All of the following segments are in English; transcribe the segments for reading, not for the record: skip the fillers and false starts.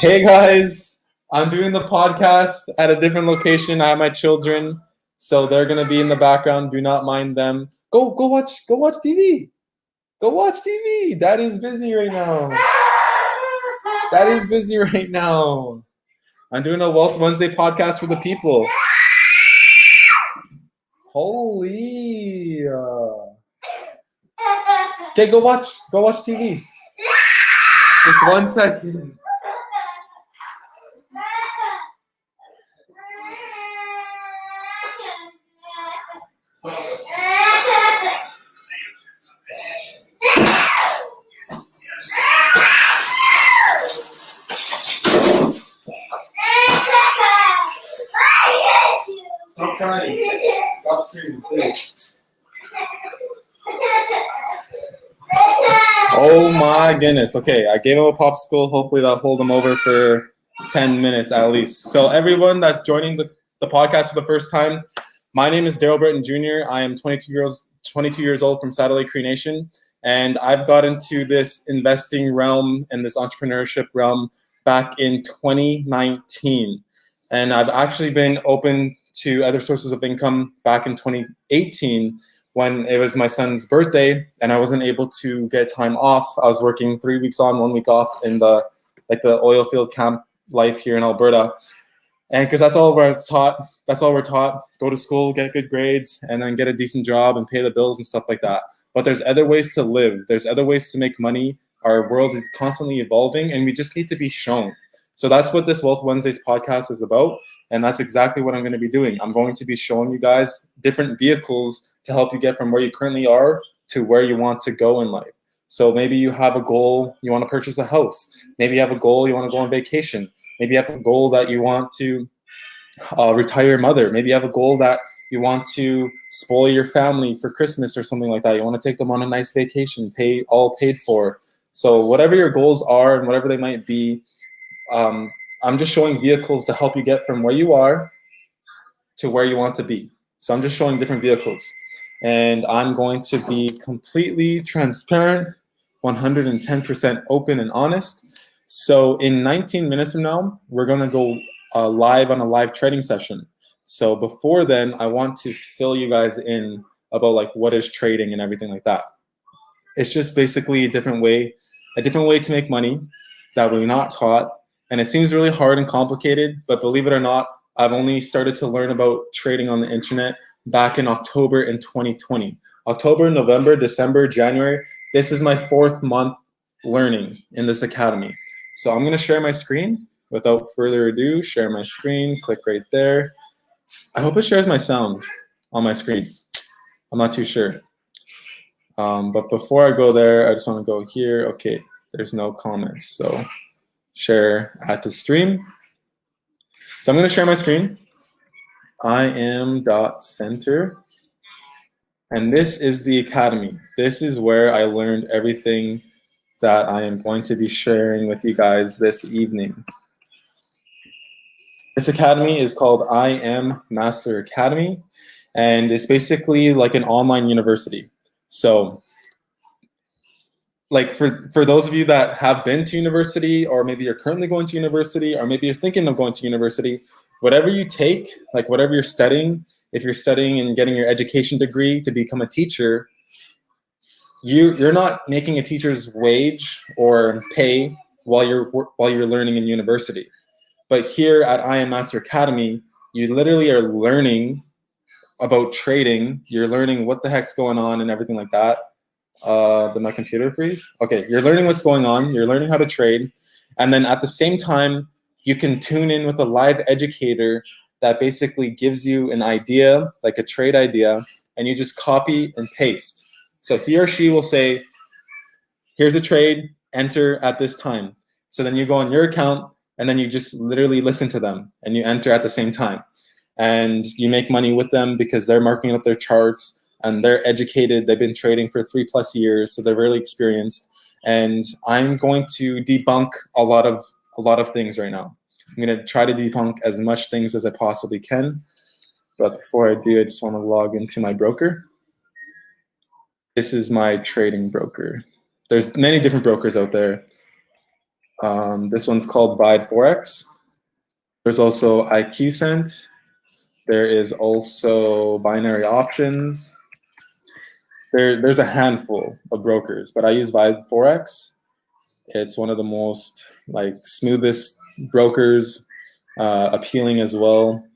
Hey guys, I'm doing the podcast at a different location. I have my children, so they're gonna be in the background. Do not mind them. Go watch TV. Go watch TV. Dad is busy right now. Dad is busy right now. I'm doing a Wealth Wednesday podcast for the people. Holy. Okay, go watch TV. Just 1 second. Stop crying. Stop screaming, please. Oh my goodness. Okay, I gave him a popsicle. Hopefully that'll hold him over for 10 minutes at least. So everyone that's joining the podcast for the first time, my name is Daryl Britton Jr. I am 22 years old from Satellite Cree Nation, and I've got into this investing realm and this entrepreneurship realm back in 2019. And I've actually been open to other sources of income back in 2018 when it was my son's birthday and I wasn't able to get time off. I was working 3 weeks on, 1 week off in the oil field camp life here in Alberta. And because that's all we're taught, go to school, get good grades, and then get a decent job and pay the bills and stuff like that. But there's other ways to live. There's other ways to make money. Our world is constantly evolving and we just need to be shown. So that's what this Wealth Wednesdays podcast is about. And that's exactly what I'm going to be doing. I'm going to be showing you guys different vehicles to help you get from where you currently are to where you want to go in life. So maybe you have a goal, you want to purchase a house. Maybe you have a goal, you want to go on vacation. Maybe you have a goal that you want to retire your mother. Maybe you have a goal that you want to spoil your family for Christmas or something like that. You want to take them on a nice vacation, all paid for. So whatever your goals are and whatever they might be, I'm just showing vehicles to help you get from where you are to where you want to be. So I'm just showing different vehicles. And I'm going to be completely transparent, 110% open and honest. So in 19 minutes from now, we're going to go live on a live trading session. So before then, I want to fill you guys in about what is trading and everything like that. It's just basically a different way to make money that we're not taught. And it seems really hard and complicated, but believe it or not, I've only started to learn about trading on the internet back in October in 2020. October, November, December, January. This is my 4th month learning in this academy. So I'm going to share my screen. Without further ado, share my screen. Click right there. I hope it shares my sound on my screen. I'm not too sure. But before I go there, I just want to go here. Okay, there's no comments. So share at the stream. So I'm going to share my screen. IAM.center. And this is the academy. This is where I learned everything that I am going to be sharing with you guys this evening. This academy is called IAM Master Academy, and it's basically like an online university. So for those of you that have been to university, or maybe you're currently going to university, or maybe you're thinking of going to university, whatever you take, whatever you're studying, if you're studying and getting your education degree to become a teacher, you're not making a teacher's wage or pay while you're learning in university. But here at IAM Master Academy, you literally are learning about trading. You're learning what the heck's going on and everything like that. Did my computer freeze? Okay, you're learning what's going on. You're learning how to trade. And then at the same time, you can tune in with a live educator that basically gives you an idea, like a trade idea, and you just copy and paste. So he or she will say, here's a trade, enter at this time. So then you go on your account, and then you just literally listen to them, and you enter at the same time. And you make money with them because they're marking up their charts, and they're educated. They've been trading for 3+ years, so they're really experienced. And I'm going to debunk a lot of things right now. I'm going to try to debunk as much things as I possibly can. But before I do, I just want to log into my broker. This is my trading broker. There's many different brokers out there. This one's called Vide Forex. There's also IQCent. There is also Binary Options. There's a handful of brokers, but I use Vide Forex. It's one of the most smoothest brokers, appealing as well.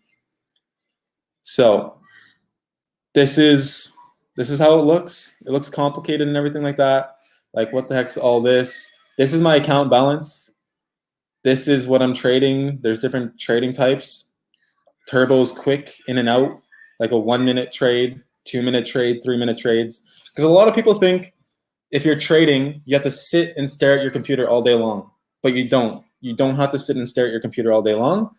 So this is how it looks. It looks complicated and everything like that. Like, what the heck's all this? This is my account balance. This is what I'm trading. There's different trading types. Turbo's quick in and out, like a 1 minute trade, 2 minute trade, 3 minute trades. Because a lot of people think if you're trading, you have to sit and stare at your computer all day long, but you don't. You don't have to sit and stare at your computer all day long.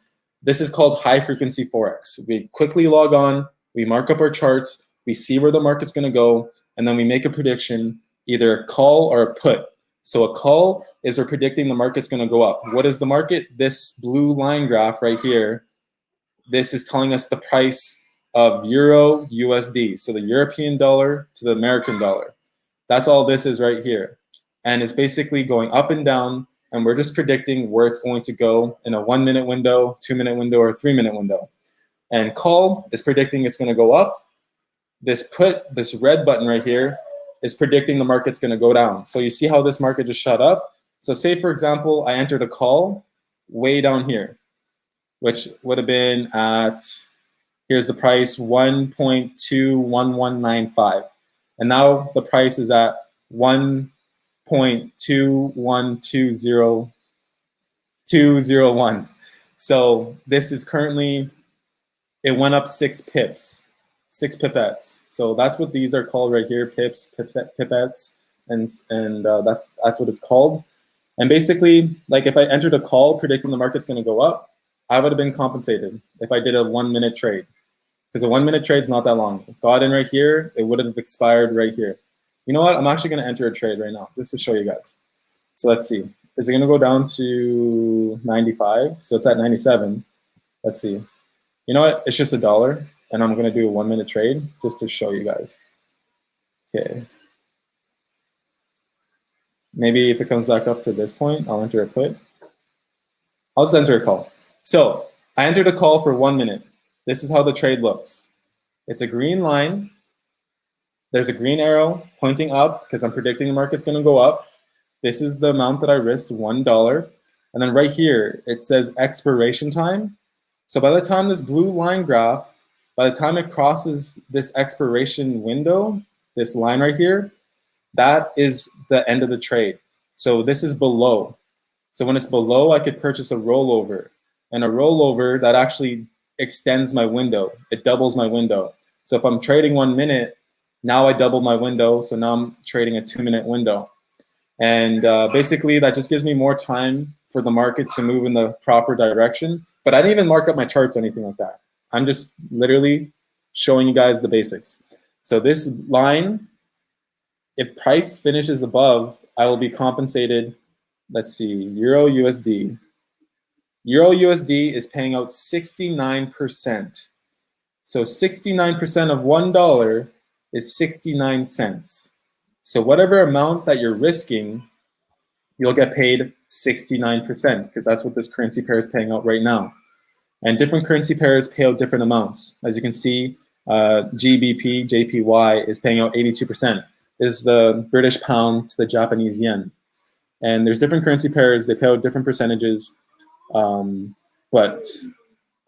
This is called high frequency Forex. We quickly log on, we mark up our charts, we see where the market's gonna go, and then we make a prediction, either a call or a put. So a call is we're predicting the market's gonna go up. What is the market? This blue line graph right here, this is telling us the price of Euro USD. So the European dollar to the American dollar. That's all this is right here. And it's basically going up and down, and we're just predicting where it's going to go in a 1 minute window, 2 minute window, or 3 minute window. And call is predicting it's gonna go up. This put, this red button right here, is predicting the market's gonna go down. So you see how this market just shot up? So say, for example, I entered a call way down here, which would have been at, here's the price, 1.21195. And now the price is at 1.2120201. So this is currently, it went up 6 pips, 6 pipettes. So that's what these are called right here, pips, pipettes, and that's what it's called. And basically, like if I entered a call predicting the market's gonna go up, I would have been compensated if I did a 1 minute trade. Because a 1 minute trade is not that long. Got in right here, it would have expired right here. You know what? I'm actually going to enter a trade right now just to show you guys. So let's see. Is it going to go down to 95? So it's at 97. Let's see. You know what? It's just $1, and I'm going to do a 1 minute trade just to show you guys. Okay. Maybe if it comes back up to this point, I'll enter a put. I'll just enter a call. So I entered a call for 1 minute. This is how the trade looks. It's a green line. There's a green arrow pointing up because I'm predicting the market's going to go up. This is the amount that I risked, $1. And then right here, it says expiration time. So by the time this blue line graph, by the time it crosses this expiration window, this line right here, that is the end of the trade. So this is below. So when it's below, I could purchase a rollover. And a rollover that actually extends my window. It doubles my window. So if I'm trading 1 minute, now I double my window. So now I'm trading a 2 minute window. And basically that just gives me more time for the market to move in the proper direction. But I didn't even mark up my charts or anything like that. I'm just literally showing you guys the basics. So this line, if price finishes above, I will be compensated. Let's see, Euro USD. Euro USD is paying out 69%. So 69% of $1 is 69 cents. So whatever amount that you're risking, you'll get paid 69% because that's what this currency pair is paying out right now. And different currency pairs pay out different amounts. As you can see, GBP, JPY is paying out 82%. This is the British pound to the Japanese yen. And there's different currency pairs, they pay out different percentages. But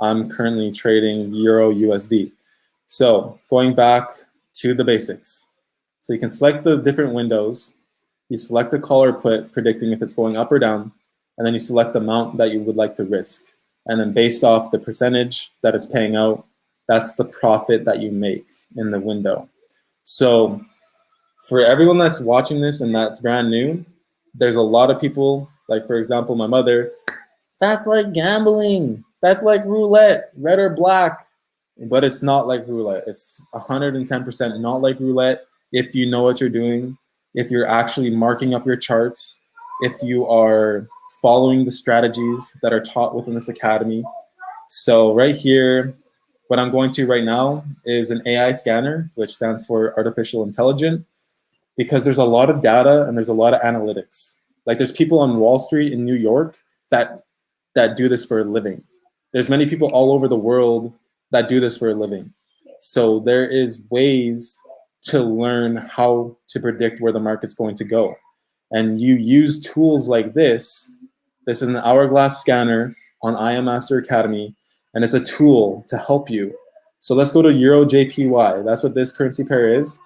I'm currently trading Euro USD. So going back to the basics. So you can select the different windows. You select the call or put, predicting if it's going up or down, and then you select the amount that you would like to risk. And then based off the percentage that it's paying out, that's the profit that you make in the window. So for everyone that's watching this and that's brand new, there's a lot of people, like for example, my mother, that's like gambling. That's like roulette, red or black. But it's not like roulette. It's 110% not like roulette if you know what you're doing, if you're actually marking up your charts, if you are following the strategies that are taught within this academy. So right here, what I'm going to right now is an AI scanner, which stands for artificial intelligence, because there's a lot of data and there's a lot of analytics. Like there's people on Wall Street in New York that do this for a living. There's many people all over the world that do this for a living. So there is ways to learn how to predict where the market's going to go. And you use tools like this. This is an hourglass scanner on IM Master Academy, and it's a tool to help you. So let's go to Euro JPY. That's what this currency pair is.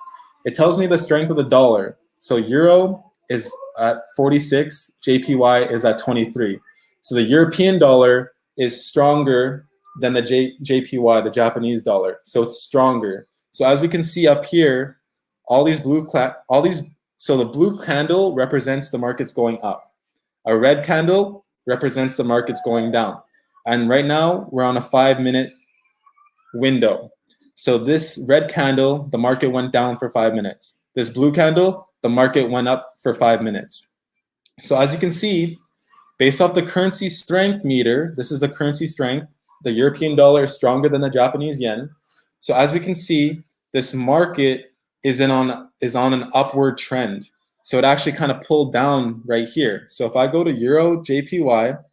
It tells me the strength of the dollar. So Euro is at 46, JPY is at 23. So the European dollar is stronger than the JPY, the Japanese dollar. So it's stronger. So as we can see up here, so the blue candle represents the market's going up. A red candle represents the market's going down. And right now we're on a 5-minute window. So this red candle, the market went down for 5 minutes. This blue candle, the market went up for 5 minutes. So as you can see, based off the currency strength meter, this is the currency strength. The European dollar is stronger than the Japanese yen. So as we can see, this market is on an upward trend. So it actually kind of pulled down right here. So if I go to Euro JPY,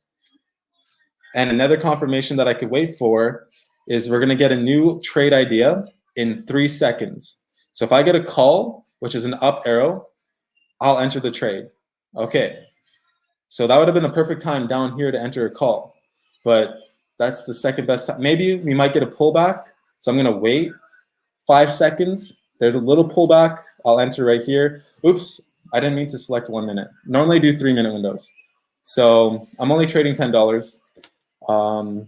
and another confirmation that I could wait for is we're gonna get a new trade idea in 3 seconds. So if I get a call, which is an up arrow, I'll enter the trade. Okay, so that would have been a perfect time down here to enter a call, but that's the second best time. Maybe we might get a pullback, so I'm gonna wait 5 seconds. There's a little pullback, I'll enter right here. Oops, I didn't mean to select 1 minute. Normally I do 3-minute windows. So I'm only trading $10.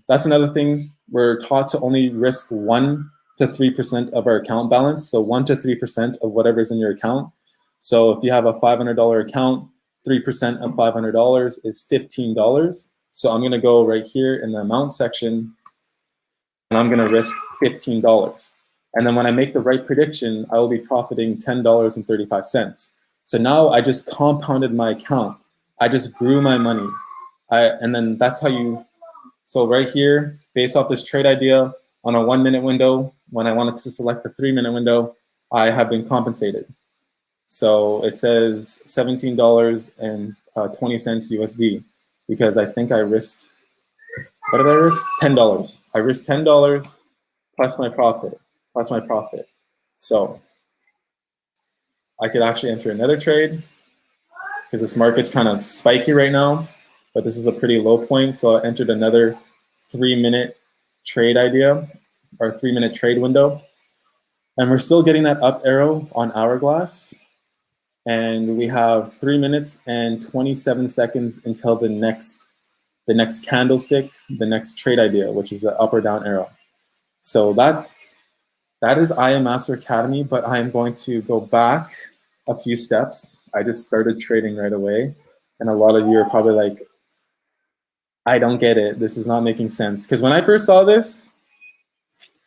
That's another thing. We're taught to only risk 1 to 3% of our account balance. So 1 to 3% of whatever's in your account. So if you have a $500 account, 3% of $500 is $15. So I'm gonna go right here in the amount section and I'm gonna risk $15. And then when I make the right prediction, I will be profiting $10.35. So now I just compounded my account. I just grew my money. And then that's how you, so right here, based off this trade idea on a 1-minute window, when I wanted to select the 3-minute window, I have been compensated. So it says $17.20 USD because I think I risked, what did I risk? $10. I risked $10 plus my profit, So I could actually enter another trade because this market's kind of spiky right now, but this is a pretty low point. So I entered another 3-minute trade idea or 3-minute trade window. And we're still getting that up arrow on Hourglass. And we have 3 minutes and 27 seconds until the next candlestick, the next trade idea, which is the up or down arrow. So that is IM Master Academy, but I am going to go back a few steps. I just started trading right away. And a lot of you are probably like, I don't get it. This is not making sense. Because when I first saw this,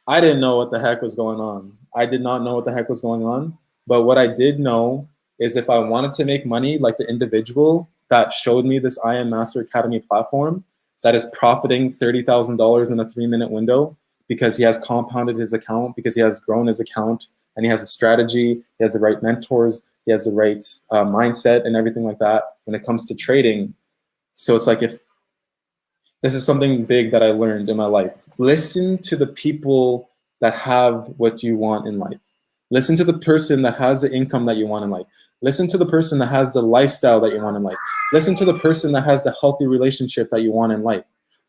I didn't know what the heck was going on. I did not know what the heck was going on. But what I did know is if I wanted to make money like the individual that showed me this IM Master Academy platform that is profiting $30,000 in a 3-minute window because he has compounded his account, because he has grown his account, and he has a strategy, he has the right mentors, he has the right mindset and everything like that when it comes to trading. So it's like, if this is something big that I learned in my life. Listen to the people that have what you want in life. Listen to the person that has the income that you want in life. Listen to the person that has the lifestyle that you want in life. Listen to the person that has the healthy relationship that you want in life.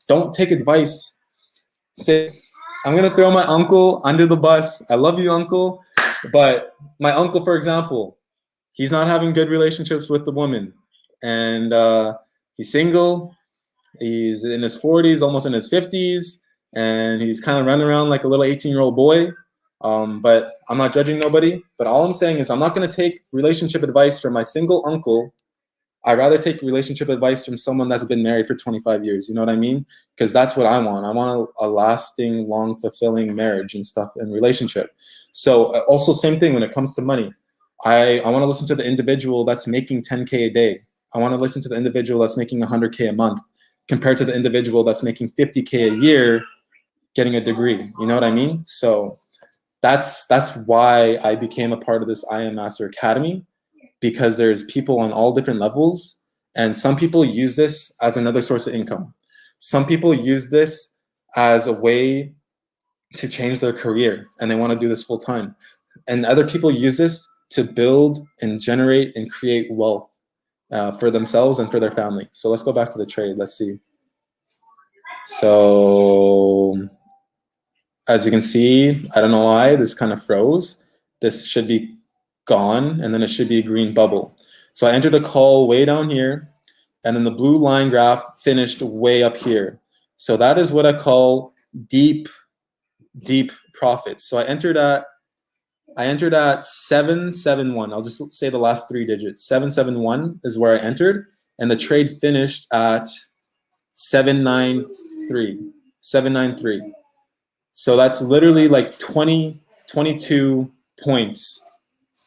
Don't take advice. Say, I'm gonna throw my uncle under the bus. I love you, uncle. But my uncle, for example, he's not having good relationships with the woman. And he's single. He's in his 40s, almost in his 50s. And he's kind of running around like a little 18-year-old boy. But I'm not judging nobody. But all I'm saying is I'm not going to take relationship advice from my single uncle. I'd rather take relationship advice from someone that's been married for 25 years. You know what I mean? Because that's what I want. I want a lasting, long, fulfilling marriage and stuff and relationship. So also same thing when it comes to money. I want to listen to the individual that's making 10K a day. I want to listen to the individual that's making 100K a month compared to the individual that's making 50K a year getting a degree. You know what I mean? So that's why I became a part of this IM Master Academy, because there's people on all different levels And some people use this as another source of income. Some people use this as a way to change their career, and they want to do this full time. And other people use this to build and generate and create wealth for themselves and for their family. So let's go back to the trade. Let's see. So as you can see, I don't know why this kind of froze. This should be gone, and then it should be a green bubble. So I entered a call way down here, and then the blue line graph finished way up here. So that is what I call deep profits. So I entered at 771. I'll just say the last 3 digits. 771 is where I entered, and the trade finished at 793. 793. So that's literally like 22 points,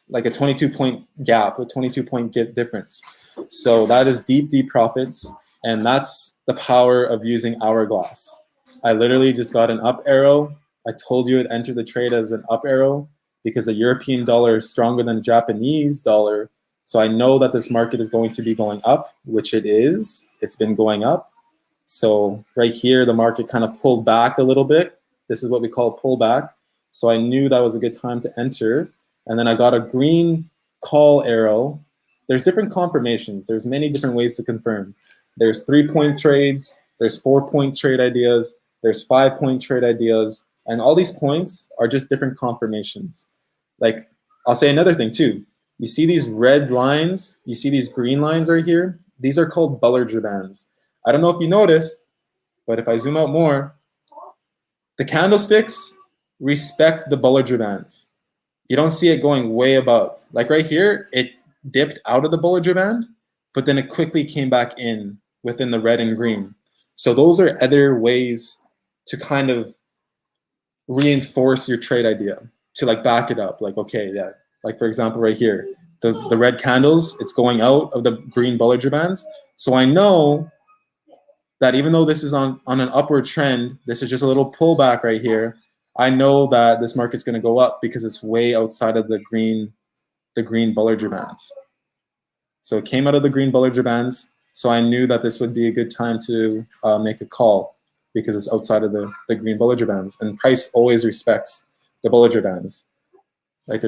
like a 22-point gap, a 22-point difference. So that is deep profits, and that's the power of using Hourglass. I literally just got an up arrow. I told you it entered the trade as an up arrow because the European dollar is stronger than the Japanese dollar. So I know that this market is going to be going up, which it is. It's been going up. So right here, the market kind of pulled back a little bit. This is what we call pullback. So I knew that was a good time to enter. And then I got a green call arrow. There's different confirmations. There's many different ways to confirm. There's 3-point trades. There's 4-point trade ideas. There's 5-point trade ideas. And all these points are just different confirmations. Like, I'll say another thing too. You see these red lines? You see these green lines right here? These are called Bollinger Bands. I don't know if you noticed, but if I zoom out more, the candlesticks respect the Bollinger Bands. You don't see it going way above. Like right here, it dipped out of the Bollinger Band, but then it quickly came back in within the red and green. So those are other ways to kind of reinforce your trade idea, to like back it up. Like, okay, yeah. Like for example, right here, the red candles, it's going out of the green Bollinger Bands. So I know that even though this is on an upward trend, this is just a little pullback right here. I know that this market's going to go up because it's way outside of the green Bollinger Bands. So it came out of the green Bollinger Bands. So I knew that this would be a good time to make a call because it's outside of the green Bollinger Bands. And price always respects the Bollinger Bands. Like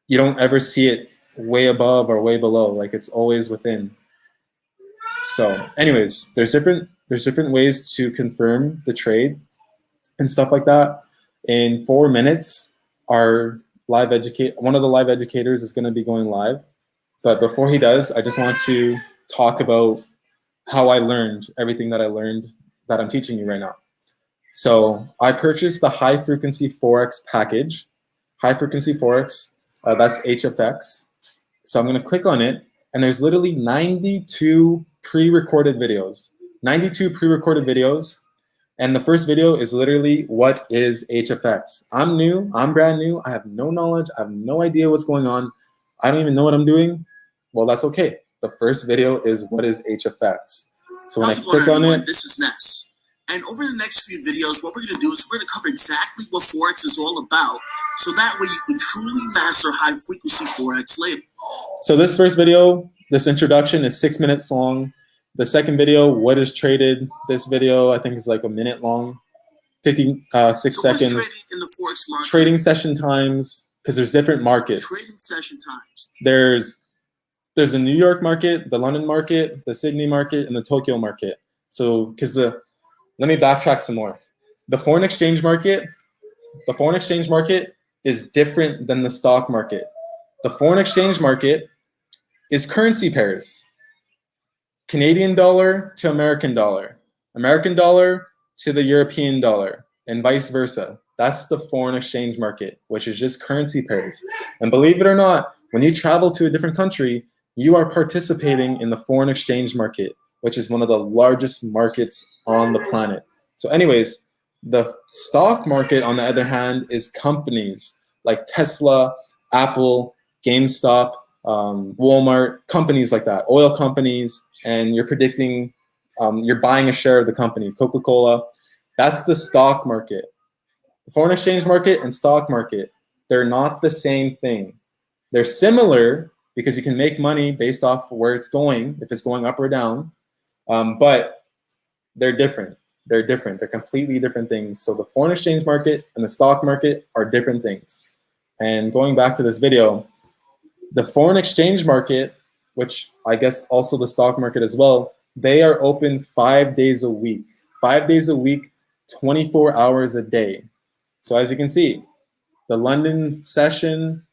you don't ever see it way above or way below. Like it's always within. So anyways, there's different ways to confirm the trade and stuff like that. In 4 minutes, one of the live educators is going to be going live. But before he does, I just want to talk about how I learned everything that I learned that I'm teaching you right now. So I purchased the high frequency Forex package. High frequency Forex, that's HFX. So I'm going to click on it, and there's literally 92 pre-recorded videos. 92 pre-recorded videos. And the first video is literally, what is HFX? I'm new, I'm brand new, I have no knowledge, I have no idea what's going on. I don't even know what I'm doing. Well, that's okay. The first video is, what is HFX? So when I click on it, this is Ness. And over the next few videos, what we're going to do is we're going to cover exactly what Forex is all about. So that way you can truly master high frequency Forex later. So this first video, this introduction is 6 minutes long. The second video, what is traded? This video, I think, is like a minute long, 56 seconds. Trading in the Forex market? Trading session times, because there's different markets. Trading session times. There's a New York market, the London market, the Sydney market, and the Tokyo market. So, let me backtrack some more. The foreign exchange market is different than the stock market. The foreign exchange market is currency pairs. Canadian dollar to American dollar to the European dollar, and vice versa. That's the foreign exchange market, which is just currency pairs. And believe it or not, when you travel to a different country, you are participating in the foreign exchange market, which is one of the largest markets on the planet. So anyways, the stock market, on the other hand, is companies like Tesla, Apple, GameStop, Walmart, companies like that, oil companies, and you're predicting, you're buying a share of the company, Coca-Cola. That's the stock market. The foreign exchange market and stock market, they're not the same thing. They're similar, because you can make money based off where it's going, if it's going up or down. But they're different. They're different. They're completely different things. So the foreign exchange market and the stock market are different things. And going back to this video, the foreign exchange market, which I guess also the stock market as well, they are open 5 days a week. 5 days a week, 24 hours a day. So as you can see, the London session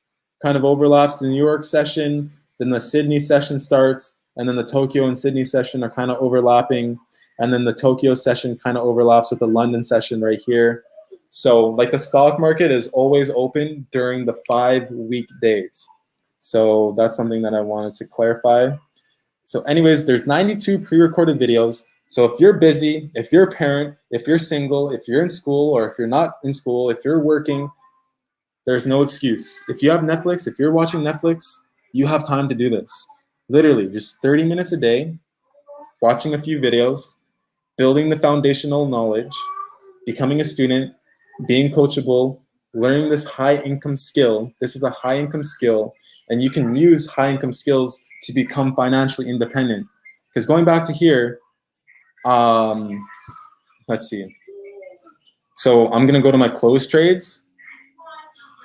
kind of overlaps the New York session, then the Sydney session starts, and then the Tokyo and Sydney session are kind of overlapping, and then the Tokyo session kind of overlaps with the London session right here. So like the stock market is always open during the 5 weekdays. So that's something that I wanted to clarify. So anyways, there's 92 pre-recorded videos. So if you're busy, if you're a parent, if you're single, if you're in school, or if you're not in school, if you're working, there's no excuse. If you have Netflix, if you're watching Netflix, you have time to do this. Literally, just 30 minutes a day, watching a few videos, building the foundational knowledge, becoming a student, being coachable, learning this high income skill. This is a high income skill, and you can use high income skills to become financially independent. Because going back to here, let's see. So I'm gonna go to my close trades.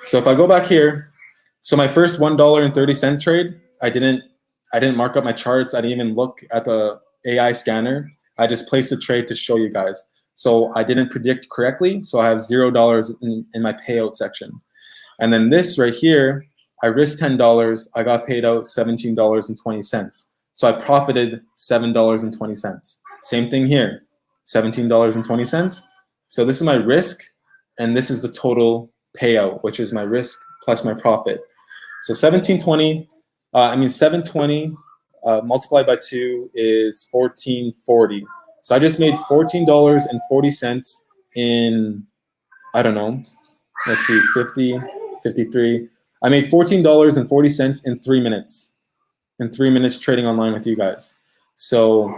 So if I go back here, so my first $1.30 trade, I didn't mark up my charts. I didn't even look at the AI scanner. I just placed a trade to show you guys. So I didn't predict correctly. So I have $0 in my payout section. And then this right here, I risked $10. I got paid out $17.20. So I profited $7.20. Same thing here, $17.20. So this is my risk, and this is the total payout, which is my risk plus my profit. So 720 multiplied by 2 is 1440. So I just made $14.40 in, I don't know, let's see, 50, 53. I made $14.40 in 3 minutes. In 3 minutes trading online with you guys. So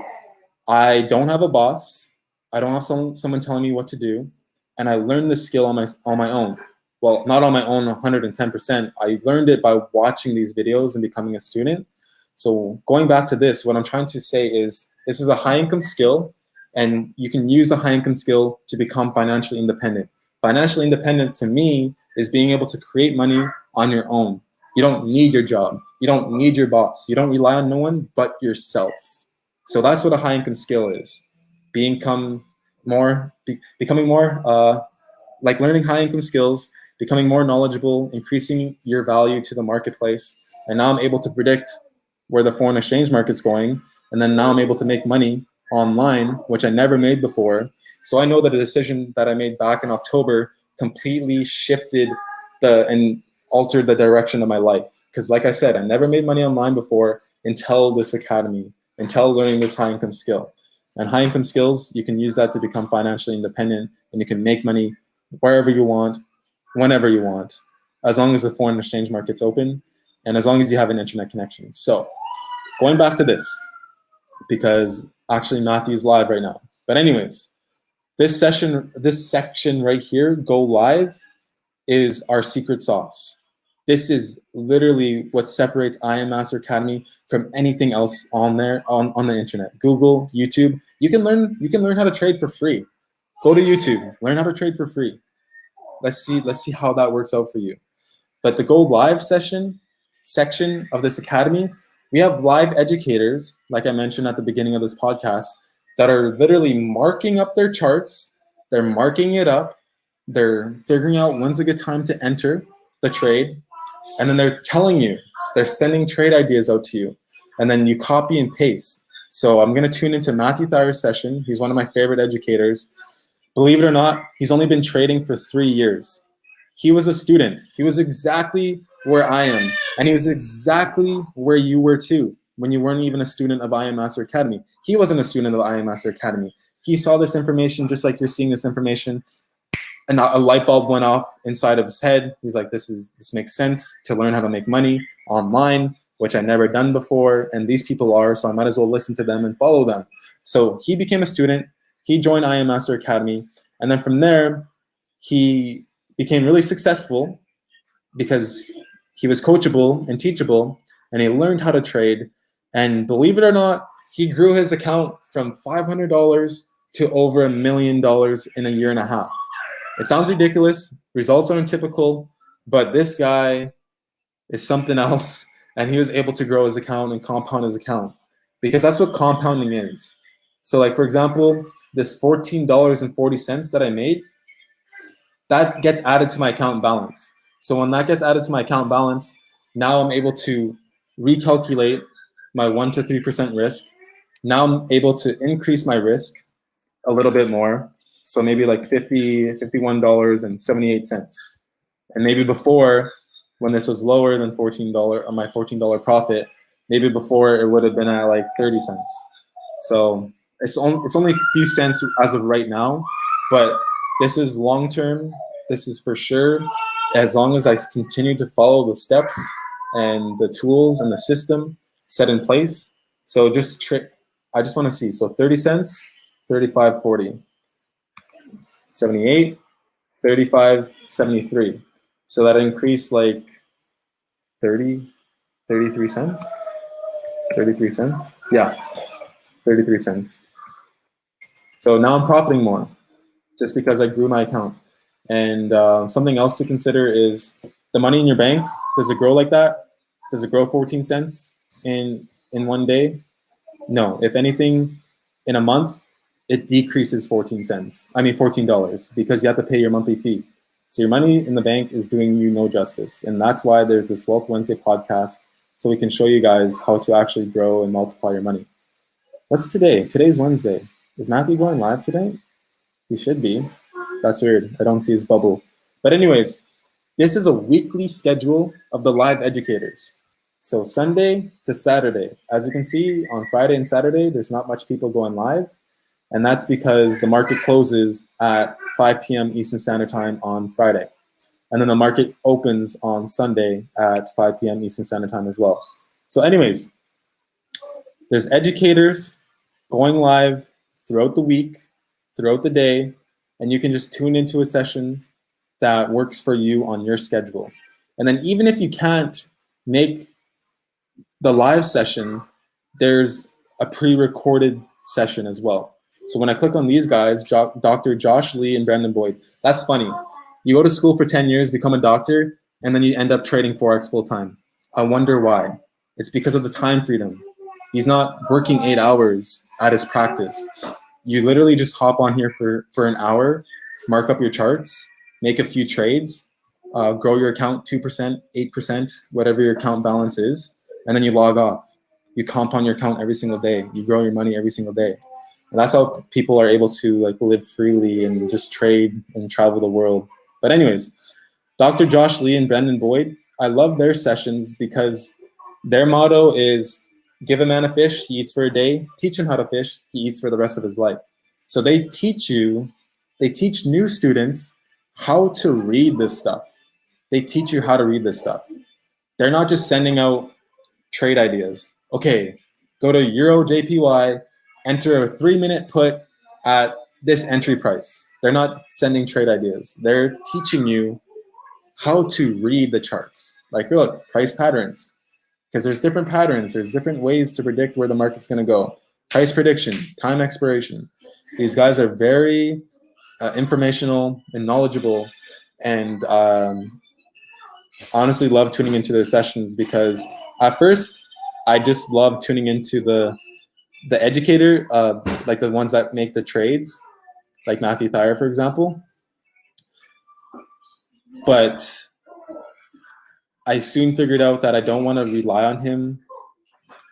I don't have a boss. I don't have someone telling me what to do. And I learned this skill on my own. Well, not on my own 110%. I learned it by watching these videos and becoming a student. So going back to this, what I'm trying to say is this is a high income skill, and you can use a high income skill to become financially independent. Financially independent to me is being able to create money on your own. You don't need your job. You don't need your boss. You don't rely on no one but yourself. So that's what a high income skill is. Becoming more like learning high income skills, becoming more knowledgeable, increasing your value to the marketplace. And now I'm able to predict where the foreign exchange market's going. And then now I'm able to make money online, which I never made before. So I know that the decision that I made back in October completely shifted and altered the direction of my life. Because like I said, I never made money online before until this academy, until learning this high income skill. And high income skills, you can use that to become financially independent, and you can make money wherever you want, whenever you want, as long as the foreign exchange market's open and as long as you have an internet connection. So going back to this, because actually Matthew's live right now. But anyways, this section right here, go live, is our secret sauce. This is literally what separates I Am Master Academy from anything else on there on the internet. Google, YouTube. You can learn how to trade for free. Go to YouTube, learn how to trade for free. Let's see how that works out for you. But the Go Live section of this academy, we have live educators, like I mentioned at the beginning of this podcast, that are literally marking up their charts. They're marking it up. They're figuring out when's a good time to enter the trade. And then they're telling you, they're sending trade ideas out to you. And then you copy and paste. So I'm going to tune into Matthew Thayer's session. He's one of my favorite educators. Believe it or not, he's only been trading for 3 years. He was a student. He was exactly where I am. And he was exactly where you were too, when you weren't even a student of I Am Master Academy. He wasn't a student of I Am Master Academy. He saw this information just like you're seeing this information, and a light bulb went off inside of his head. He's like, this makes sense to learn how to make money online, which I never done before, and these people are, so I might as well listen to them and follow them. So he became a student. He joined I Am Master Academy, and then from there, he became really successful because he was coachable and teachable, and he learned how to trade. And believe it or not, he grew his account from $500 to over $1 million in a year and a half. It sounds ridiculous. Results aren't typical, but this guy is something else. And he was able to grow his account and compound his account, because that's what compounding is. So like, for example, this $14.40 that I made, that gets added to my account balance. So when that gets added to my account balance, now I'm able to recalculate my 1 to 3% risk. Now I'm able to increase my risk a little bit more. So maybe like $51.78. And maybe before, when this was lower than $14 on my $14 profit, maybe before it would have been at like 30 cents. So it's only a few cents as of right now, but this is long term. This is for sure. As long as I continue to follow the steps and the tools and the system set in place. So I just want to see. So 30 cents, 35.40, 78, 35.73. So that increased like 33 cents. 33 cents. Yeah, 33 cents. So now I'm profiting more just because I grew my account. And something else to consider is the money in your bank. Does it grow like that? Does it grow 14 cents in one day? No. If anything, in a month, it decreases 14 cents. I mean $14, because you have to pay your monthly fee. So your money in the bank is doing you no justice. And that's why there's this Wealth Wednesday podcast, so we can show you guys how to actually grow and multiply your money. What's today? Today's Wednesday. Is Matthew going live today? He should be. That's weird. I don't see his bubble. But anyways, this is a weekly schedule of the live educators. So Sunday to Saturday. As you can see, on Friday and Saturday, there's not much people going live. And that's because the market closes at 5 p.m. Eastern Standard Time on Friday. And then the market opens on Sunday at 5 p.m. Eastern Standard Time as well. So anyways, there's educators going live throughout the week, throughout the day, and you can just tune into a session that works for you on your schedule. And then even if you can't make the live session, there's a pre-recorded session as well. So when I click on these guys, Dr. Josh Lee and Brandon Boyd, that's funny. You go to school for 10 years, become a doctor, and then you end up trading Forex full time. I wonder why. It's because of the time freedom. He's not working 8 hours at his practice. You literally just hop on here for an hour, mark up your charts, make a few trades, grow your account 2%, 8%, whatever your account balance is, and then you log off. You compound your account every single day. You grow your money every single day. And that's how people are able to like live freely and just trade and travel the world. But anyways, Dr. Josh Lee and Brandon Boyd, I love their sessions because their motto is give a man a fish, he eats for a day. Teach him how to fish, he eats for the rest of his life. So they teach new students how to read this stuff. They teach you how to read this stuff. They're not just sending out trade ideas. Okay, go to Euro JPY, enter a 3-minute put at this entry price. They're not sending trade ideas. They're teaching you how to read the charts. Like, look, price patterns. Because there's different patterns. There's different ways to predict where the market's going to go. Price prediction, time expiration. These guys are very informational and knowledgeable, and honestly love tuning into their sessions, because at first I just love tuning into the educator, like the ones that make the trades, like Matthew Thayer, for example. But I soon figured out that I don't want to rely on him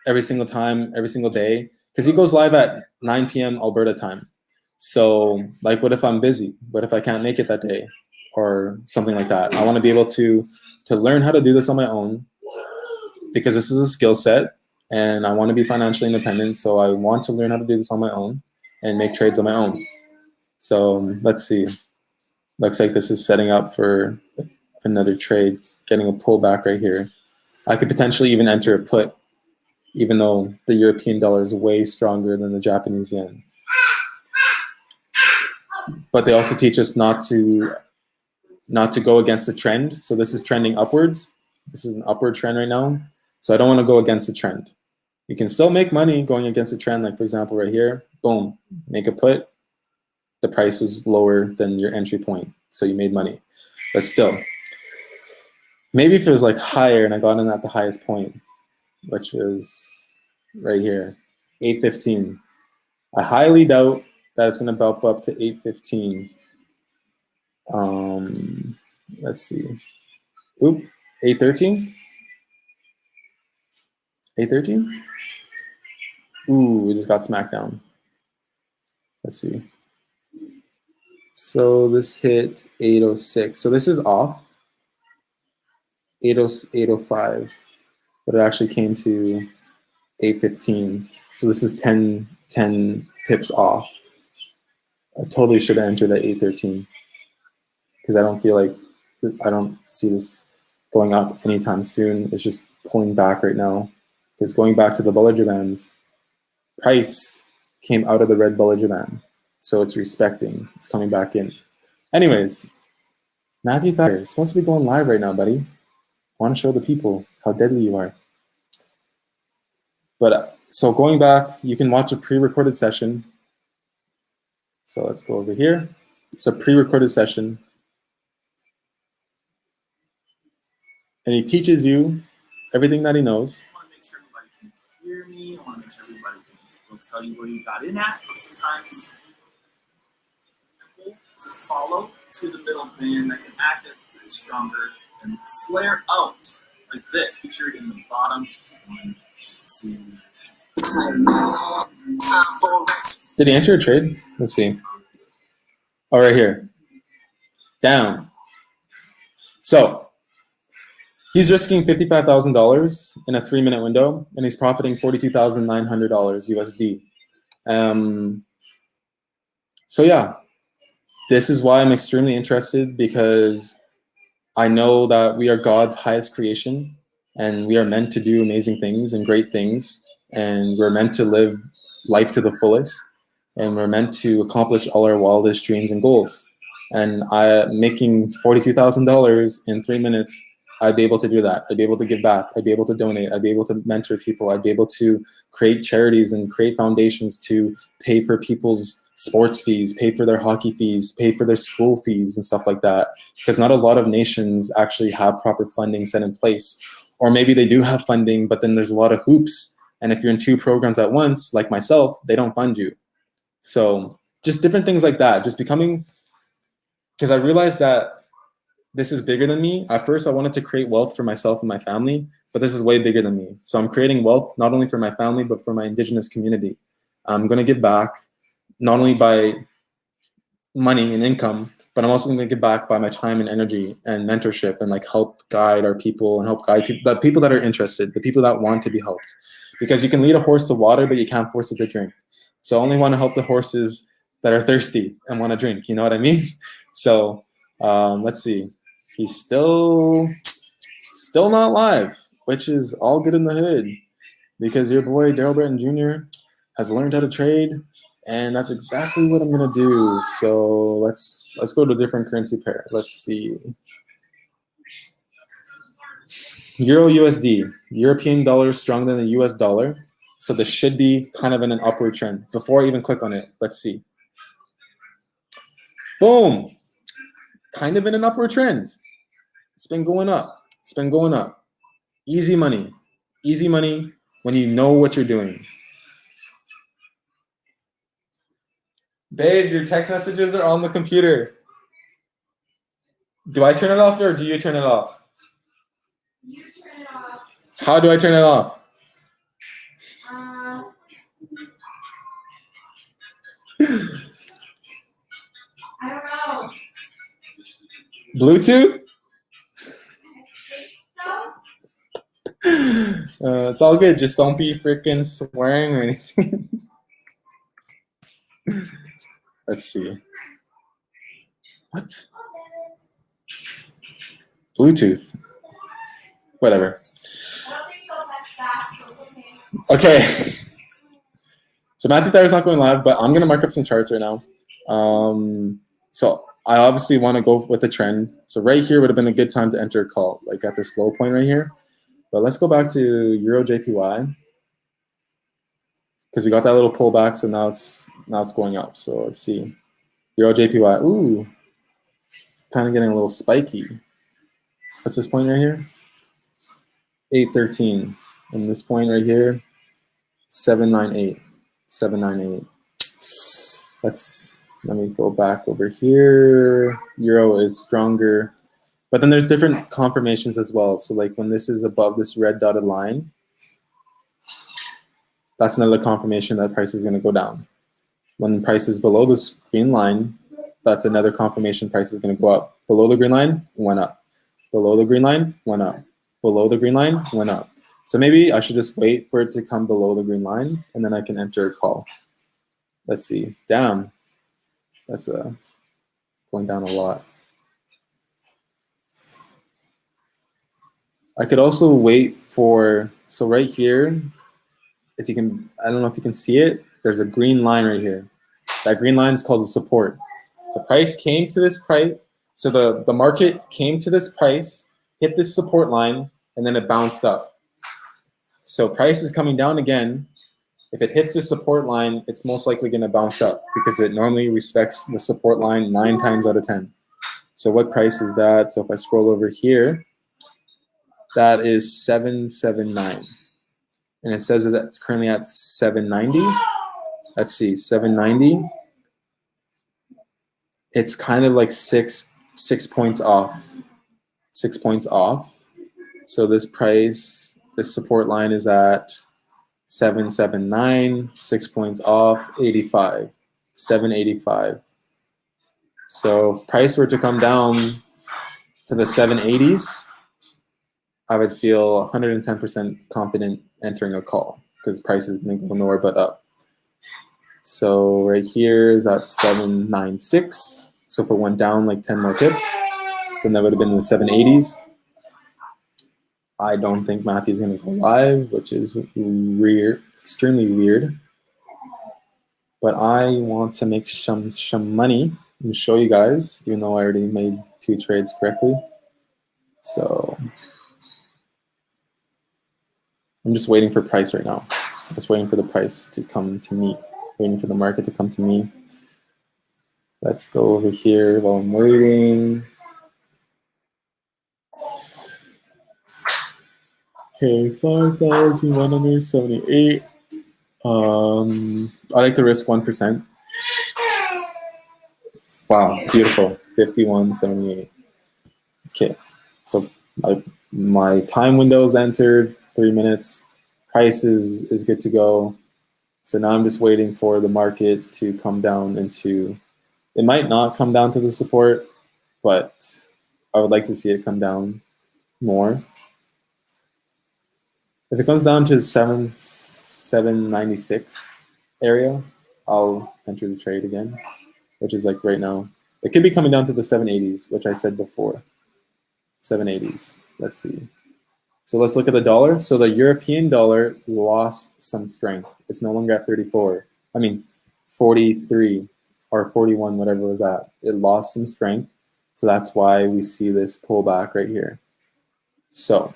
every single time, every single day, because he goes live at 9 p.m. Alberta time. So like, what if I'm busy? What if I can't make it that day or something like that? I want to be able to learn how to do this on my own, because this is a skill set and I want to be financially independent. So I want to learn how to do this on my own and make trades on my own. So let's see. Looks like this is setting up for another trade, getting a pullback right here. I could potentially even enter a put, even though the European dollar is way stronger than the Japanese yen. But they also teach us not to go against the trend. So this is trending upwards. This is an upward trend right now. So I don't want to go against the trend. You can still make money going against the trend. Like for example, right here, boom, make a put. The price was lower than your entry point, so you made money. But still, maybe if it was like higher and I got in at the highest point, which was right here, 815. I highly doubt that it's going to bump up to 815. Let's see. Oop, 813? 813? Ooh, we just got smacked down. Let's see. So this hit 806. So this is off. 805. But it actually came to 815. So this is 10 pips off. I totally should have entered at 813 because I don't feel like, I don't see this going up anytime soon. It's just pulling back right now. It's going back to the Bollinger Bands. Price came out of the red Bollinger Band. So it's respecting. It's coming back in. Anyways, Matthew Thacker, it's supposed to be going live right now, buddy. I want to show the people how deadly you are. But so going back, you can watch a pre-recorded session. So let's go over here. It's a pre-recorded session. And he teaches you everything that he knows. I want to make sure everybody can hear me. I want to make sure everybody can will tell you where you got in at. But sometimes to follow to the middle band that can act to be stronger and flare out like this. Make sure you're in the bottom. 1, 2. Did he enter a trade? Let's see. Oh, right here. Down. So he's risking $55,000 in a 3-minute window, and he's profiting $42,900 USD. So yeah, this is why I'm extremely interested, because I know that we are God's highest creation, and we are meant to do amazing things and great things, and we're meant to live life to the fullest, and we're meant to accomplish all our wildest dreams and goals. And making $42,000 in 3 minutes, I'd be able to do that. I'd be able to give back. I'd be able to donate. I'd be able to mentor people. I'd be able to create charities and create foundations to pay for people's sports fees, pay for their hockey fees, pay for their school fees and stuff like that. Because not a lot of nations actually have proper funding set in place. Or maybe they do have funding, but then there's a lot of hoops. And if you're in 2 programs at once, like myself, they don't fund you. So just different things like that. Just becoming, because I realized that this is bigger than me. At first, I wanted to create wealth for myself and my family, but this is way bigger than me. So I'm creating wealth not only for my family, but for my Indigenous community. I'm going to give back not only by money and income, but I'm also going to give back by my time and energy and mentorship, and like help guide our people and help guide people, the people that are interested, the people that want to be helped. Because you can lead a horse to water, but you can't force it to drink. So I only want to help the horses that are thirsty and want to drink. You know what I mean? So let's see. He's still not live, which is all good in the hood, because your boy Daryl Breton Jr. has learned how to trade, and that's exactly what I'm gonna do. So let's go to a different currency pair. Let's see. Euro USD. European dollar is stronger than the US dollar, so this should be kind of in an upward trend. Before I even click on it, let's see. Boom. Kind of in an upward trend. It's been going up. It's been going up. Easy money. Easy money when you know what you're doing. Babe, your text messages are on the computer. Do I turn it off or do you turn it off? You turn it off. How do I turn it off? I don't know. Bluetooth? It's all good. Just don't be freaking swearing or anything. Let's see. What? Bluetooth. Whatever. Okay. So Matthew Thayer's not going live, but I'm going to mark up some charts right now. So I obviously want to go with the trend. So right here would have been a good time to enter a call, like at this low point right here. But let's go back to Euro JPY because we got that little pullback, so now it's going up. So let's see. Euro JPY. Ooh, kind of getting a little spiky. What's this point right here? 813. And this point right here, 798. 798. Let me go back over here. Euro is stronger. But then there's different confirmations as well. So like when this is above this red dotted line, that's another confirmation that price is going to go down. When price is below this green line, that's another confirmation price is going to go up. Below the green line, went up. Below the green line, went up. Below the green line, went up. So maybe I should just wait for it to come below the green line, and then I can enter a call. Let's see. Damn. That's going down a lot. I could also wait for, so right here, if you can, I don't know if you can see it, there's a green line right here. That green line is called the support. So price came to this price, so the market came to this price, hit this support line, and then it bounced up. So price is coming down again. If it hits the support line, it's most likely going to bounce up because it normally respects the support line 9 times out of 10. So what price is that? So if I scroll over here, that is 779. And it says that it's currently at 790. Let's see, 790. It's kind of like six points off. 6 points off. So this price, this support line is at 779, 6 points off, 85, 785. So if price were to come down to the 780s, I would feel 110% confident entering a call because price is going to go nowhere but up. So right here is at 796. So if it went down like 10 more pips, then that would have been in the 780s. I don't think Matthew's going to go live, which is weird, extremely weird. But I want to make some money and show you guys, even though I already made 2 trades correctly. So I'm just waiting for price right now. Just waiting for the price to come to me. Waiting for the market to come to me. Let's go over here while I'm waiting. Okay, 5,178. I like to risk 1%. Wow, beautiful. 51.78. Okay, so my time window is entered, 3 minutes. Price is good to go. So now I'm just waiting for the market to come down into, it might not come down to the support, but I would like to see it come down more. If it comes down to 796 area, I'll enter the trade again, which is like right now. It could be coming down to the 780s, which I said before. 780s. Let's see. So let's look at the dollar. So the European dollar lost some strength. It's no longer at 34. I mean, 43 or 41, whatever it was at. It lost some strength. So that's why we see this pullback right here. So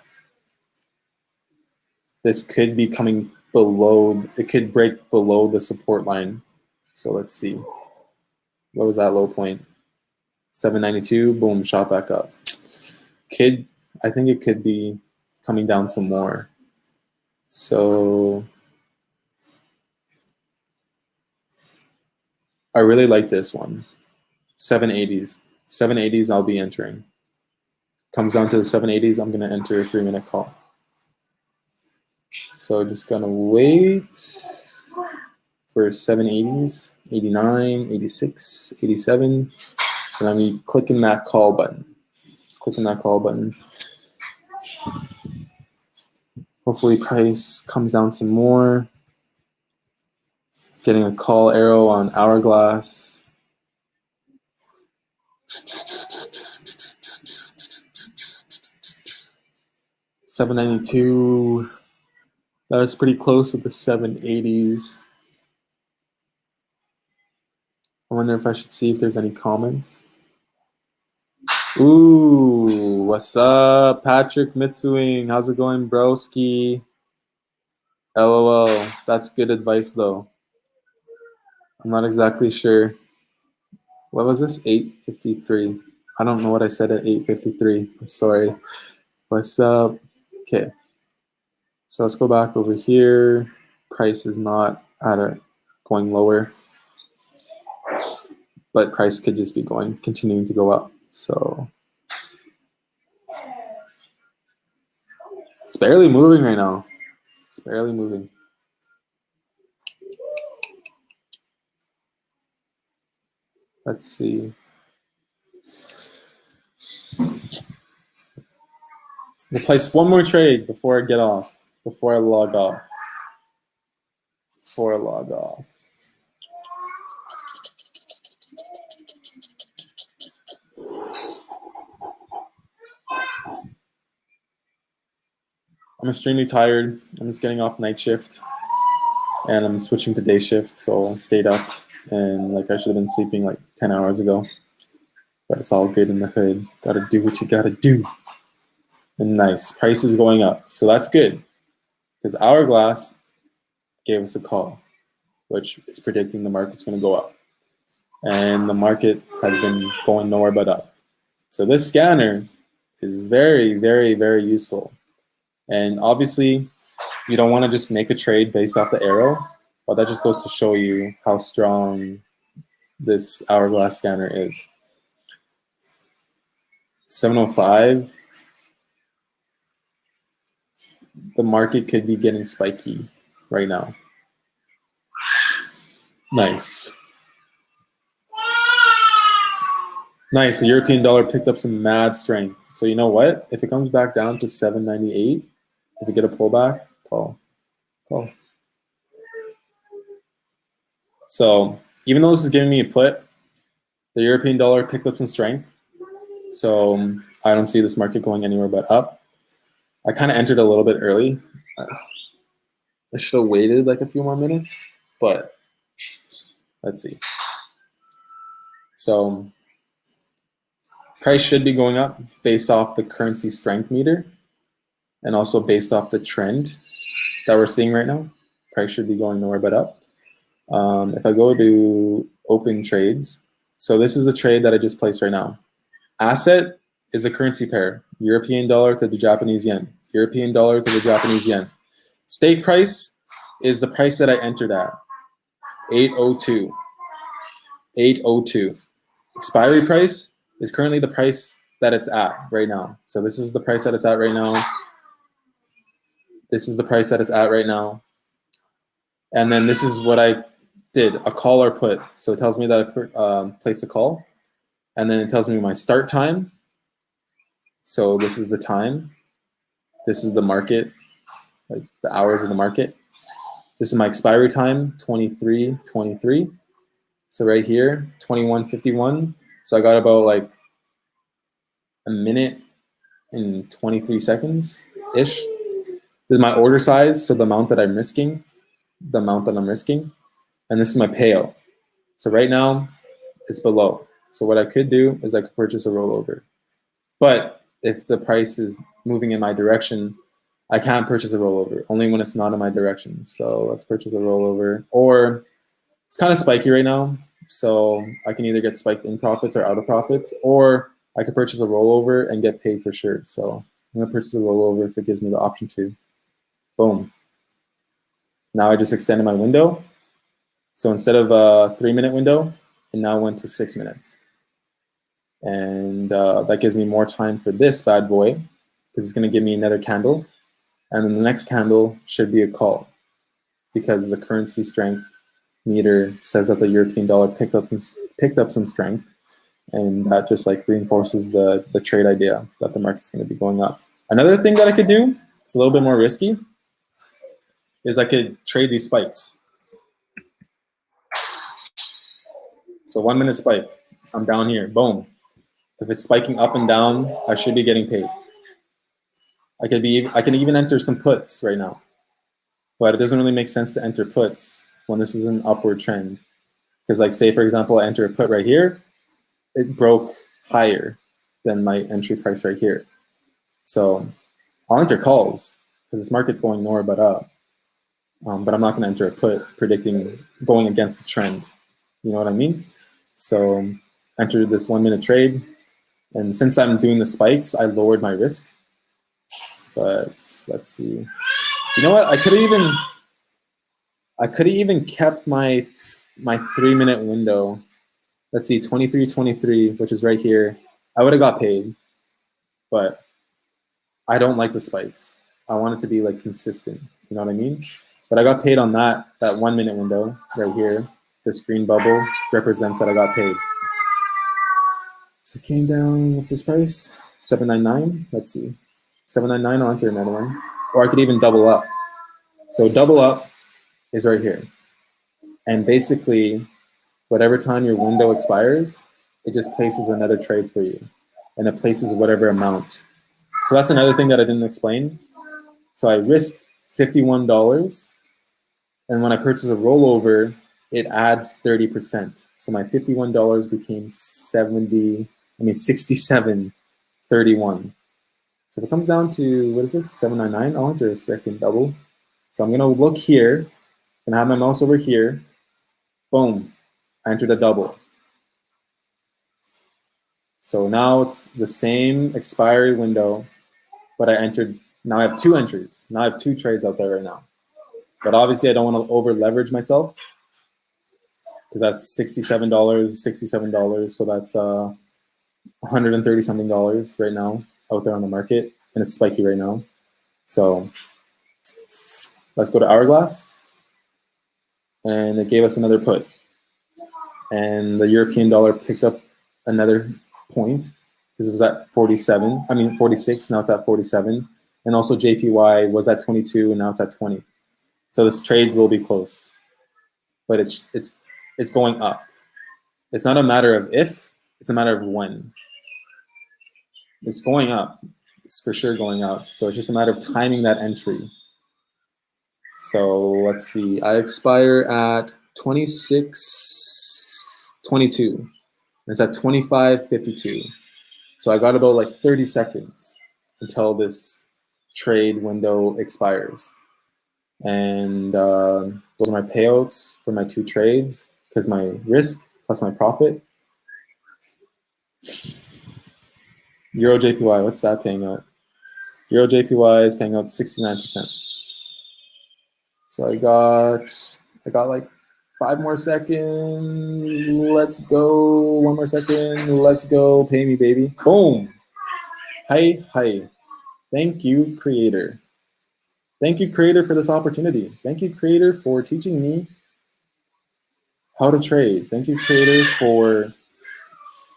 this could be coming below, it could break below the support line. So let's see. What was that low point? 792, boom, shot back up. I think it could be coming down some more. So I really like this one. 780s. 780s I'll be entering. Comes down to the 780s, I'm gonna enter a 3-minute call. So just gonna wait for 780s, 89, 86, 87, and I'm clicking that call button. Clicking that call button. Hopefully price comes down some more. Getting a call arrow on Hourglass. $792. That was pretty close to the 780s. I wonder if I should see if there's any comments. Ooh, what's up, Patrick Mitsuing? How's it going, broski? LOL. That's good advice, though. I'm not exactly sure. What was this? 8:53. I don't know what I said at 8:53. I'm sorry. What's up? Okay. So let's go back over here. Price is not at a going lower, but price could just be continuing to go up. So it's barely moving right now. It's barely moving. Let's see. We'll place one more trade before I get off, before I log off. I'm extremely tired. I'm just getting off night shift and I'm switching to day shift, so I stayed up and like I should have been sleeping like 10 hours ago. But it's all good in the hood. Gotta do what you gotta do. And nice. Price is going up. So that's good. Because Hourglass gave us a call, which is predicting the market's gonna go up. And the market has been going nowhere but up. So this scanner is very, very, very useful. And obviously, you don't want to just make a trade based off the arrow, but that just goes to show you how strong this Hourglass scanner is. 705, the market could be getting spiky right now. Nice. Nice, the European dollar picked up some mad strength. So you know what? If it comes back down to 798, if we get a pullback, call. So even though this is giving me a put, the European dollar picked up some strength. So I don't see this market going anywhere but up. I kind of entered a little bit early. I should have waited like a few more minutes, but let's see. So price should be going up based off the currency strength meter and also based off the trend that we're seeing right now. Price should be going nowhere but up. If I go to open trades, so this is a trade that I just placed right now. Asset is a currency pair, European dollar to the Japanese yen, European dollar to the Japanese yen. Stake price is the price that I entered at, 802. 802. Expiry price is currently the price that it's at right now. So this is the price that it's at right now. This is the price that it's at right now. And then this is what I did, a call or put. So it tells me that I placed a call. And then it tells me my start time. So this is the time. This is the market, like the hours of the market. This is my expiry time, 23:23. So right here, 21:51. So I got about like a minute and 23 seconds-ish. This is my order size, so the amount that I'm risking, and this is my payout. So right now, it's below. So what I could do is I could purchase a rollover. But if the price is moving in my direction, I can't purchase a rollover, only when it's not in my direction. So let's purchase a rollover. Or it's kind of spiky right now, so I can either get spiked in profits or out of profits, or I could purchase a rollover and get paid for sure. So I'm gonna purchase a rollover if it gives me the option to. Boom. Now I just extended my window. So instead of a 3-minute window, it now went to 6 minutes. And that gives me more time for this bad boy, because it's gonna give me another candle. And then the next candle should be a call, because the currency strength meter says that the European dollar picked up some strength, and that just like reinforces the trade idea that the market's going to be going up. Another thing that I could do, it's a little bit more risky, is I could trade these spikes. So 1 minute spike, I'm down here, boom. If it's spiking up and down, I should be getting paid. I can even enter some puts right now, but it doesn't really make sense to enter puts when this is an upward trend. Because like say, for example, I enter a put right here, it broke higher. than my entry price right here. So I'll enter calls because this market's going nowhere but up. But I'm not going to enter a put predicting going against the trend. You know what I mean? So enter this 1 minute trade. And since I'm doing the spikes, I lowered my risk. But let's see. You know what? I could have even kept my 3 minute window. Let's see, 23.23, which is right here. I would have got paid, but I don't like the spikes. I want it to be like consistent. You know what I mean? But I got paid on that 1 minute window right here. This green bubble represents that I got paid. So it came down, what's this price? 7.99, let's see. 7.99, I'll enter another one. Or I could even double up. So double up is right here. And basically, whatever time your window expires, it just places another trade for you. And it places whatever amount. So that's another thing that I didn't explain. So I risked $51. And when I purchase a rollover, it adds 30%. So my $51 became 67.31. So if it comes down to, what is this, 7.99, I'll enter a freaking double. So I'm gonna look here, and have my mouse over here. Boom, I entered a double. So now it's the same expiry window, but I entered, now I have 2 entries. Now I have 2 trades out there right now. But obviously I don't want to over leverage myself because I have $67, so that's $130 something right now out there on the market, and it's spiky right now. So let's go to Hourglass, and it gave us another put. And the European dollar picked up another point because it was at 46, now it's at 47. And also JPY was at 22 and now it's at 20. So this trade will be close, but it's going up. It's not a matter of if, it's a matter of when. It's going up. It's for sure going up. So it's just a matter of timing that entry. So let's see. I expire at 26.22. It's at 25.52. So I got about like 30 seconds until this trade window expires. And those are my payouts for my 2 trades because my risk plus my profit. Euro JPY, what's that paying out? Euro JPY is paying out 69%. So I got like 5 more seconds. Let's go. 1 more second. Let's go. Pay me, baby. Boom. Hi. Thank you, creator. Thank you, creator, for this opportunity. Thank you, creator, for teaching me how to trade. Thank you, creator, for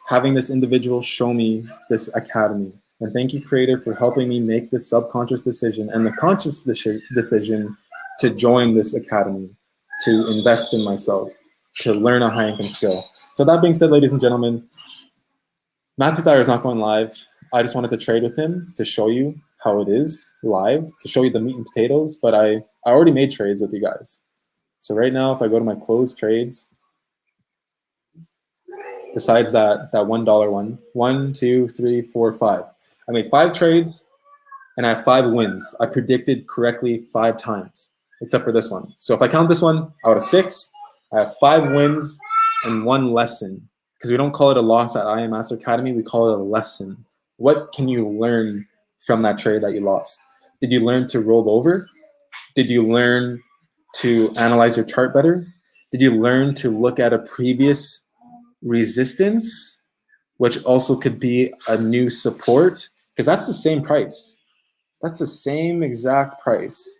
having this individual show me this academy. And thank you, creator, for helping me make this subconscious decision and the conscious decision to join this academy, to invest in myself, to learn a high income skill. So that being said, ladies and gentlemen, Matthew Thayer is not going live. I just wanted to trade with him to show you how it is live, to show you the meat and potatoes, but I already made trades with you guys. So right now, if I go to my closed trades, besides that $1 one, 1, 2, 3, 4, 5. I made 5 trades and I have 5 wins. I predicted correctly 5 times, except for this one. So if I count this one out of 6, I have 5 wins and 1 lesson. Because we don't call it a loss at I Am Master Academy, we call it a lesson. What can you learn from that trade that you lost? Did you learn to roll over? Did you learn to analyze your chart better? Did you learn to look at a previous resistance, which also could be a new support? Because that's the same price. That's the same exact price.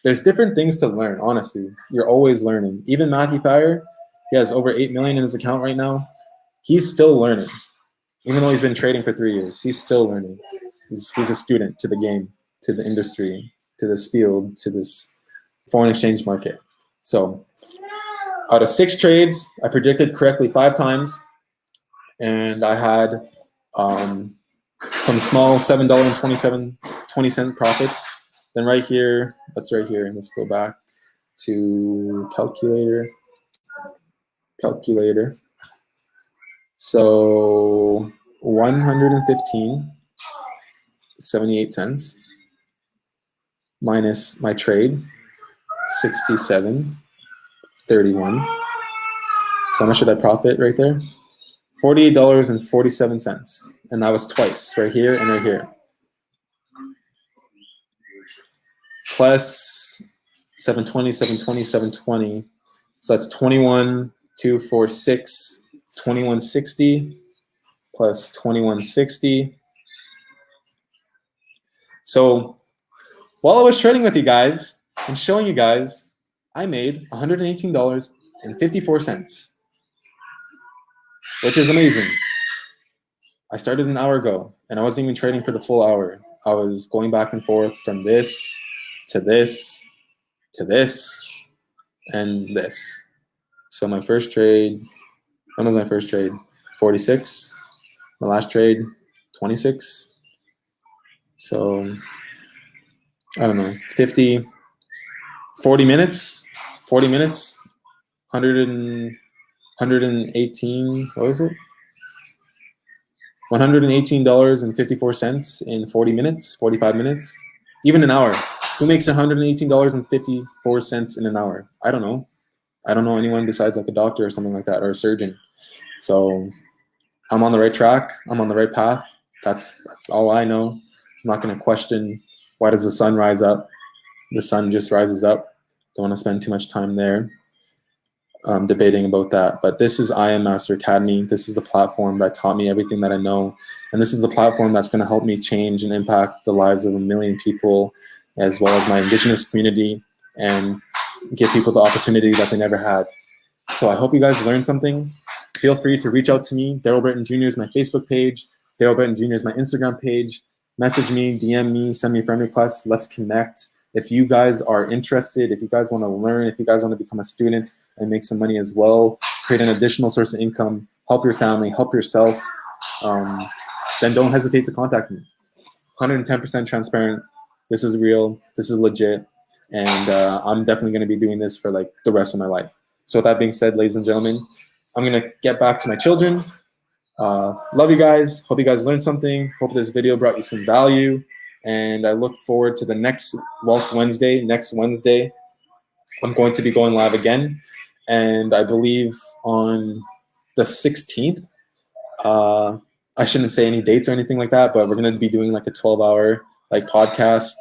There's different things to learn, honestly. You're always learning. Even Matthew Thayer, he has over 8 million in his account right now. He's still learning. Even though he's been trading for 3 years, he's still learning. He's a student to the game, to the industry, to this field, to this foreign exchange market. So out of 6 trades, I predicted correctly 5 times, and I had some small $7.20 profits. Then right here, that's right here, and let's go back to calculator. So $115.78 minus my trade, $67.31. So how much did I profit right there? $48.47. And that was twice, right here and right here. Plus 720, 720, 720. So that's 21,246, 2160 plus 2160. So while I was trading with you guys and showing you guys, I made $118.54, which is amazing. I started an hour ago and I wasn't even trading for the full hour. I was going back and forth from this to this to this and this. So my first trade, when was my first trade? 46. My last trade, 26. So I don't know, 40 minutes, 118, what was it? $118.54 in 40 minutes, 45 minutes, even an hour. Who makes $118.54 in an hour? I don't know. I don't know anyone besides like a doctor or something like that, or a surgeon. So I'm on the right track. I'm on the right path. That's all I know. I'm not going to question why does the sun rise up. The sun just rises up. Don't want to spend too much time there debating about that. But this is I Am Master Academy. This is the platform that taught me everything that I know. And this is the platform that's going to help me change and impact the lives of 1 million people, as well as my Indigenous community, and give people the opportunity that they never had. So I hope you guys learned something. Feel free to reach out to me. Daryl Britton Jr. is my Facebook page. Daryl Britton Jr. is my Instagram page. Message me, DM me, send me a friend request. Let's connect. If you guys are interested, if you guys want to learn, if you guys want to become a student and make some money as well, create an additional source of income, help your family, help yourself, then don't hesitate to contact me. 110% transparent. This is real. This is legit. And I'm definitely going to be doing this for like the rest of my life. So with that being said, ladies and gentlemen, I'm going to get back to my children. Love you guys. Hope you guys learned something. Hope this video brought you some value. And I look forward to the next Wealth Wednesday. Next Wednesday, I'm going to be going live again. And I believe on the 16th, I shouldn't say any dates or anything like that, but we're going to be doing like a 12-hour like podcast.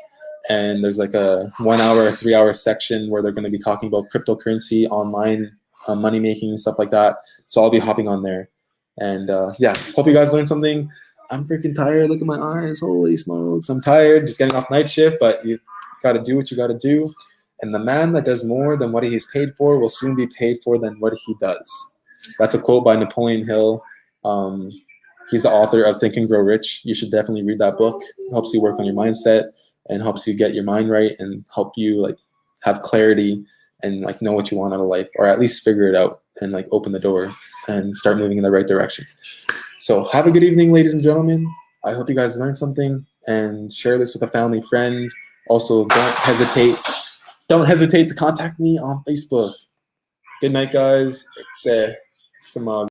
And there's like a 1 hour, 3 hour section where they're going to be talking about cryptocurrency, online money making and stuff like that. So I'll be hopping on there. And yeah, hope you guys learned something. I'm freaking tired. Look at my eyes. Holy smokes. I'm tired. Just getting off night shift, but you got to do what you got to do. And the man that does more than what he's paid for will soon be paid for than what he does. That's a quote by Napoleon Hill. He's the author of Think and Grow Rich. You should definitely read that book. It helps you work on your mindset and helps you get your mind right and help you like have clarity and like know what you want out of life, or at least figure it out and like open the door and start moving in the right direction. So have a good evening, ladies and gentlemen. I hope you guys learned something, and share this with a family friend. Also, don't hesitate to contact me on Facebook. Good night, guys. It's some